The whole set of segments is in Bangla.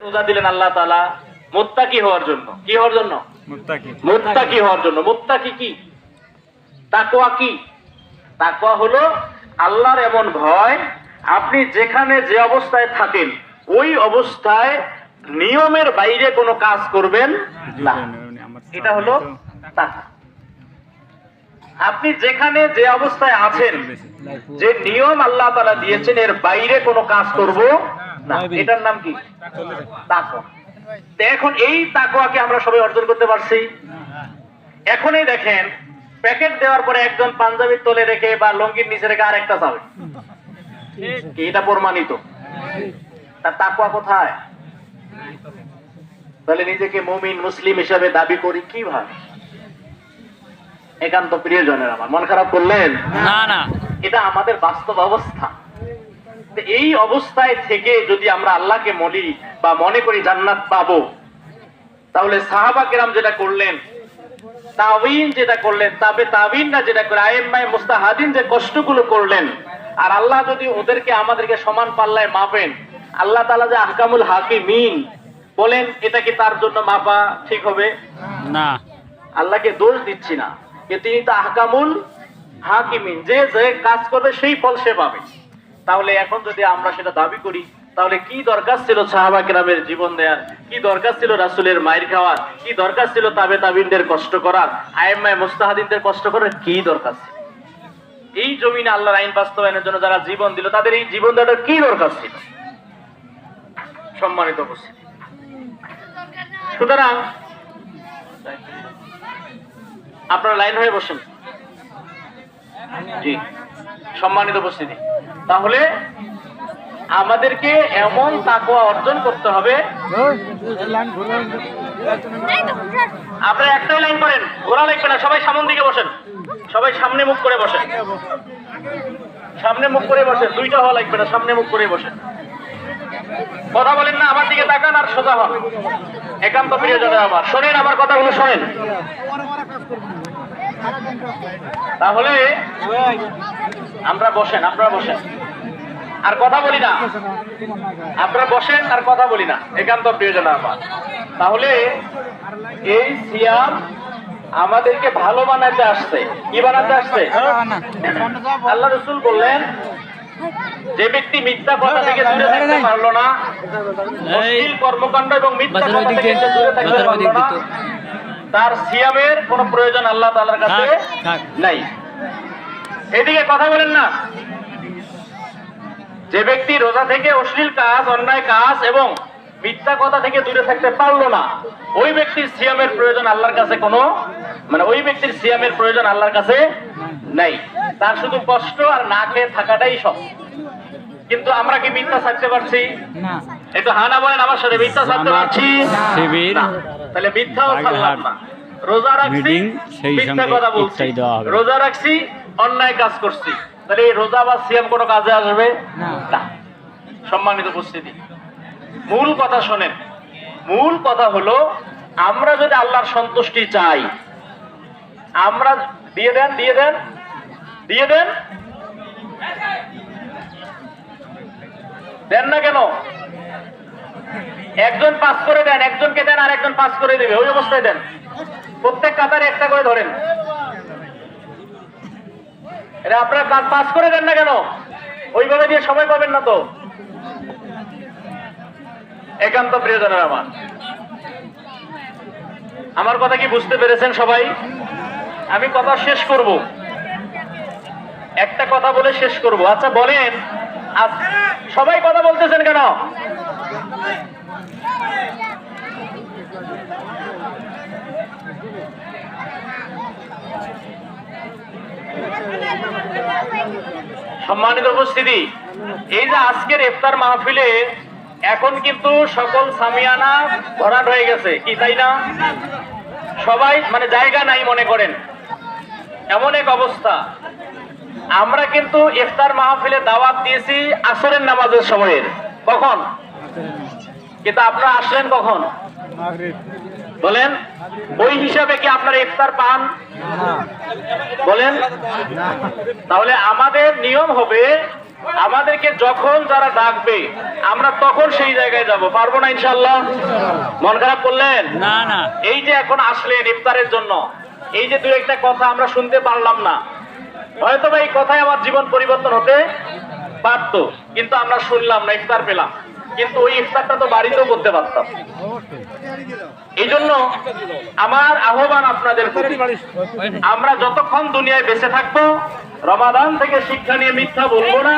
রোজা দিলেন আল্লাহ তাআলা মুত্তাকি হওয়ার জন্য। কি হওয়ার জন্য? মুত্তাকি হওয়ার জন্য। মুত্তাকি কি? তাকওয়া কি? তাকওয়া হলো আল্লাহর এমন ভয়, আপনি যেখানে যে অবস্থায় থাকেন ওই অবস্থায় নিয়মের বাইরে কোনো কাজ করবেন না। এটা হলো তাকওয়া। আপনি যেখানে যে অবস্থায় আছেন, যে নিয়ম আল্লাহ তাআলা দিয়েছেন এর বাইরে কোনো কাজ করব না, এটার নাম কি? তাকওয়া। এখন এই তাকওয়াকে আমরা সবাই অর্জন করতে পারছি? এখনই দেখেন, প্যাকেট দেওয়ার পরে একজন পাঞ্জাবির তলে রেখে বা লঙ্গির নিচে রেখে আরেকটা চাবে, এটা প্রমাণিত। তার তাকওয়া কোথায়? তাহলে নিজেকে মুমিন মুসলিম হিসাবে দাবি করি কিভাবে? একান্ত প্রিয়জনের আমার, মন খারাপ করলেন না না, এটা আমাদের বাস্তব অবস্থা। এই অবস্থায় থেকে যদি আমরা আল্লাহকে বলি বা মনে করি জান্নাত পাবো, তাহলে সাহাবা কেরাম যেটা করলেন, তাবিন যেটা করলেন, তাবিনরা যেটা করে, আইম্মায়ে মুস্তাহাদিন যে কষ্টগুলো করলেন, আর আল্লাহ যদি ওদেরকে আমাদেরকে সমান পাল্লায় মাপেন, আল্লাহ তাআলা যে আহকামুল হাকিমিন বলেন, এটা কি তার জন্য মাপা ঠিক হবে? না, আল্লাহকে দোষ দিচ্ছি না, তিনি তো আহকামুল হাকিমিন, যে যে কাজ করবে সেই ফল সে পাবে। তাহলে এখন যদি আমরা সেটা দাবি করি, তাহলে কি দরকার ছিল সাহাবা কেরামের জীবন দেওয়ার? কি দরকার ছিল রাসূলের মায়ের খাওয়ার? কি দরকার ছিল তাবিনদের কষ্ট করার, আইম্মায়ে মুস্তাহাদিনদের কষ্ট করার? কি দরকার ছিল? এই জমিনে আল্লাহর আইন বাস্তবায়নের জন্য যারা জীবন দিল, তাদের এই জীবন দেওয়ার কি দরকার ছিল? সম্মানিত উপস্থিতি, সুতরাং আপনারা লাইন হয়ে বসেন। জি, সম্মানিত উপস্থিতি, তাহলে আমাদেরকে এমন তাকওয়া অর্জন করতে হবে। আপনারা একটাই লাইন করেন, ঘোরা লাগবে না, সবাই সামনের দিকে বসেন, সবাই সামনে মুখ করে বসেন, সামনে মুখ করে বসেন, দুইটা হওয়া লাগবে না, সামনে মুখ করে বসেন। কথা বলেন না, আমার দিকে তাকান আর সোজা হন। একান্ত প্রিয়জনের আমার, শোনেন আমার কথাগুলো, শোনেন। তাহলে আমরা বসেন, আপনারা বসেন, আর কথা বলি না। আপনারা বসেন আর কথা বলি না, একান্ত প্রিয়জন আমার। তাহলে এই সিয়াম আমাদেরকে ভালো বানাতে আসছে। কি বানাতে আসছে? আল্লাহ রাসূল বললেন, যে ব্যক্তি মিথ্যা কথা থেকে দূরে থাকতে পারলো না, অশ্লীল কর্মকাণ্ড এবং মিথ্যা কথা থেকে দূরে থাকতে পারলো না, তার সিয়ামের কোনো প্রয়োজন আল্লাহ তাআলার কাছে নাই। এদিকে কথা বলেন না। যে ব্যক্তি রোজা থেকে অশ্লীল কাজ, অন্যায় কাজ এবং মিথ্যা কথা থেকে দূরে থাকতে পারলো না, ওই ব্যক্তির সিয়ামের প্রয়োজন আল্লাহর কাছে কোনো, মানে ওই ব্যক্তির সিয়ামের প্রয়োজন আল্লাহর কাছে নাই। তার শুধু কষ্ট আর না খেয়ে থাকাটাই সব। কিন্তু আমরা কি মিথ্যা ছাড়তে পারছি? না। একটু হানা বলেন আমার সাথে, মিথ্যা ছাড়তে পারছি না। তাহলে মিথ্যাও ছাড়লাম না। রোজা রাখছি, মিথ্যা কথা বলছি, রোজা রাখছি, অন্যায় কাজ করছি, তাহলে এই রোজা বা সিয়াম কোনো কাজে আসবে না। সম্মানিত উপস্থিতি, মূল কথা শোনেন। মূল কথা হলো, আমরা যদি আল্লাহর সন্তুষ্টি চাই, আমরা দিয়ে দেন, দিয়ে দেন, দিয়ে দেন, দেন না কেন? একজন পাস করে দেন, একজনকে দেন, আর একজন পাস করে দেবে, ওই অবস্থায় দেন। প্রত্যেক কাতারে একটা করে ধরেন। এটা আপনারা পাস করে দেন না কেন? ওইভাবে দিয়ে সবাই পাবেন না তো। একান্ত প্রিয়জনের আমার, আমার কথা কি বুঝতে পেরেছেন সবাই? আমি কথা শেষ করব, একটা কথা বলে শেষ করব। আচ্ছা বলেন, সবাই কথা বলতেছেন কেন? সম্মানিত উপস্থিতি, এই যে আজকের ইফতার মাহফিলে এখন কিন্তু সকল সামিয়ানা ভরাট হয়ে গেছে, কি তাই না? সবাই মানে জায়গা নাই মনে করেন, এমন এক অবস্থা। আমরা কিন্তু ইফতার মাহফিলে দাওয়াত দিয়েছি আসরের নামাজের সময়ের, কখন? কিন্তু আপনারা আসলেন কখন? বলেন, ওই হিসাবে কি আপনারা ইফতার পান? বলেন। তাহলে আমাদের নিয়ম হবে আমাদেরকে যখন যারা ডাকবে আমরা তখন সেই জায়গায় যাব, পারবো না ইনশাআল্লাহ? মন খারাপ করলেন না না, এই যে এখন আসলেন ইফতারের জন্য, এই যে দুই একটা কথা আমরা শুনতে পারলাম না, হয়তো বা এই কথায় আমার জীবন পরিবর্তন হতে পারত, কিন্তু আমরা শুনলাম না, ইফতার পেলাম, কিন্তু ওই ইফতারটা তো বাড়িতেও করতে পারতাম। এই জন্য আমার আহ্বান আপনাদের প্রতি, আমরা যতক্ষণ দুনিয়ায় বেঁচে থাকবো রমাদান থেকে শিক্ষা নিয়ে মিথ্যা বলবো না।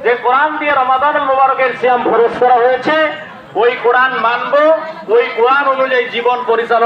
যে কোরআন দিয়ে রমাদান মোবারকের সিয়াম ফরজ করা হয়েছে, ওই কোরআন মানবো, ওই কোরআন অনুযায়ী জীবন পরিচালনা